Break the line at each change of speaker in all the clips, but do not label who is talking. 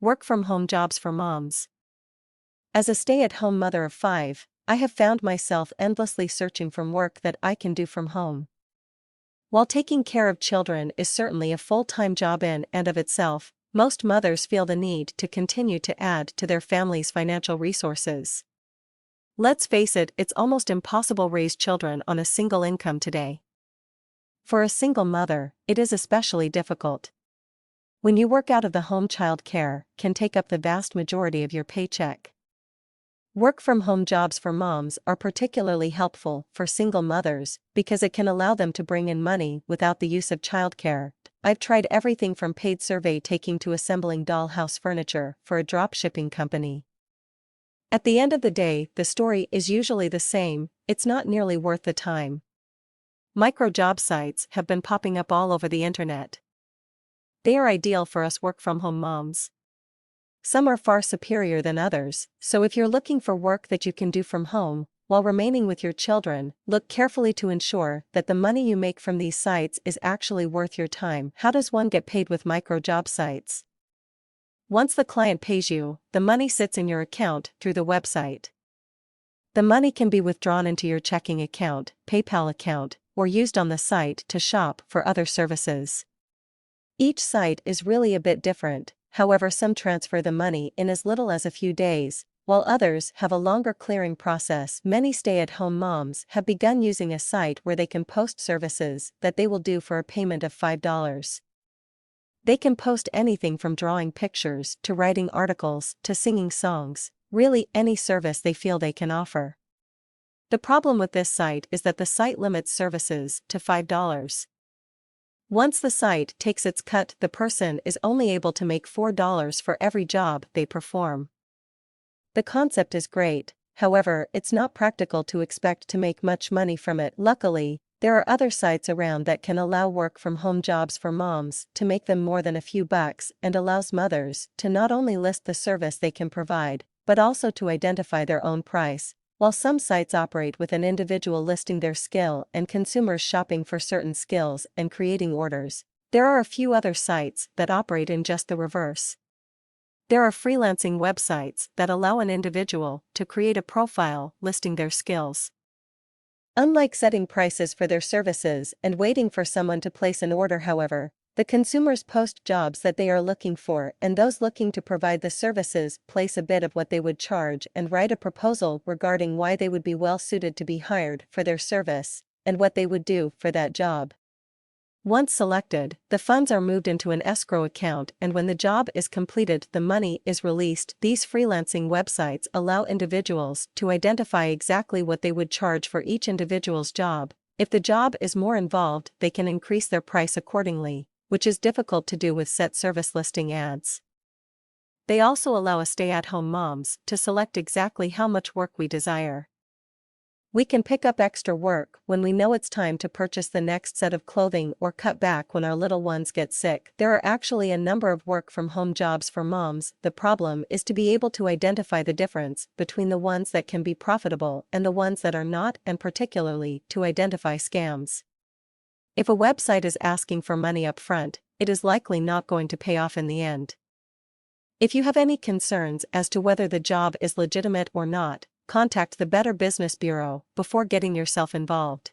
Work from home jobs for moms. As a stay-at-home mother of 5, I have found myself endlessly searching for work that I can do from home. While taking care of children is certainly a full-time job in and of itself, most mothers feel the need to continue to add to their family's financial resources. Let's face it, it's almost impossible to raise children on a single income today. For a single mother, it is especially difficult. When you work out of the home, child care can take up the vast majority of your paycheck. Work-from-home jobs for moms are particularly helpful for single mothers because it can allow them to bring in money without the use of childcare. I've tried everything from paid survey taking to assembling dollhouse furniture for a drop-shipping company. At the end of the day, the story is usually the same: it's not nearly worth the time. Micro-job sites have been popping up all over the internet. They are ideal for us work-from-home moms. Some are far superior than others, so if you're looking for work that you can do from home, while remaining with your children, look carefully to ensure that the money you make from these sites is actually worth your time. How does one get paid with micro-job sites? Once the client pays you, the money sits in your account through the website. The money can be withdrawn into your checking account, PayPal account, or used on the site to shop for other services. Each site is really a bit different, however some transfer the money in as little as a few days, while others have a longer clearing process. Many stay-at-home moms have begun using a site where they can post services that they will do for a payment of $5. They can post anything from drawing pictures to writing articles to singing songs, really any service they feel they can offer. The problem with this site is that the site limits services to $5. Once the site takes its cut, the person is only able to make $4 for every job they perform. The concept is great, however, it's not practical to expect to make much money from it. Luckily, there are other sites around that can allow work-from-home jobs for moms to make them more than a few bucks, and allows mothers to not only list the service they can provide, but also to identify their own price. While some sites operate with an individual listing their skill and consumers shopping for certain skills and creating orders, there are a few other sites that operate in just the reverse. There are freelancing websites that allow an individual to create a profile listing their skills. Unlike setting prices for their services and waiting for someone to place an order, however, the consumers post jobs that they are looking for, and those looking to provide the services place a bid of what they would charge and write a proposal regarding why they would be well suited to be hired for their service, and what they would do for that job. Once selected, the funds are moved into an escrow account, and when the job is completed, the money is released. These freelancing websites allow individuals to identify exactly what they would charge for each individual's job. If the job is more involved, they can increase their price accordingly, which is difficult to do with set service listing ads. They also allow us stay-at-home moms to select exactly how much work we desire. We can pick up extra work when we know it's time to purchase the next set of clothing or cut back when our little ones get sick. There are actually a number of work-from-home jobs for moms. The problem is to be able to identify the difference between the ones that can be profitable and the ones that are not, and particularly to identify scams. If a website is asking for money up front, it is likely not going to pay off in the end. If you have any concerns as to whether the job is legitimate or not, contact the Better Business Bureau before getting yourself involved.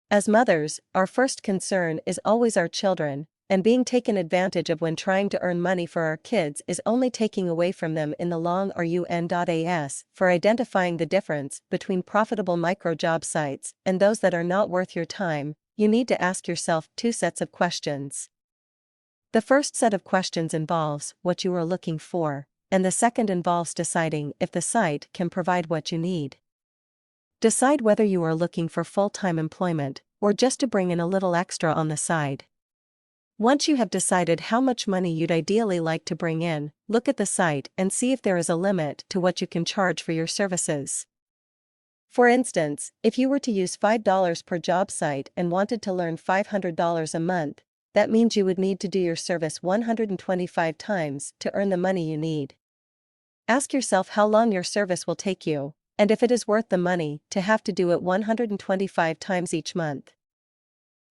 As mothers, our first concern is always our children, and being taken advantage of when trying to earn money for our kids is only taking away from them in the long run. As for identifying the difference between profitable micro-job sites and those that are not worth your time, you need to ask yourself 2 sets of questions. The first set of questions involves what you are looking for, and the second involves deciding if the site can provide what you need. Decide whether you are looking for full-time employment, or just to bring in a little extra on the side. Once you have decided how much money you'd ideally like to bring in, look at the site and see if there is a limit to what you can charge for your services. For instance, if you were to use $5 per job site and wanted to learn $500 a month, that means you would need to do your service 125 times to earn the money you need. Ask yourself how long your service will take you, and if it is worth the money to have to do it 125 times each month.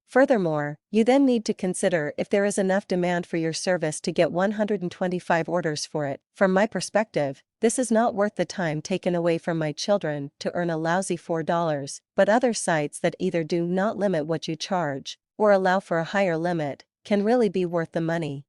Furthermore, you then need to consider if there is enough demand for your service to get 125 orders for it. From my perspective, this is not worth the time taken away from my children to earn a lousy $4, but other sites that either do not limit what you charge, or allow for a higher limit, can really be worth the money.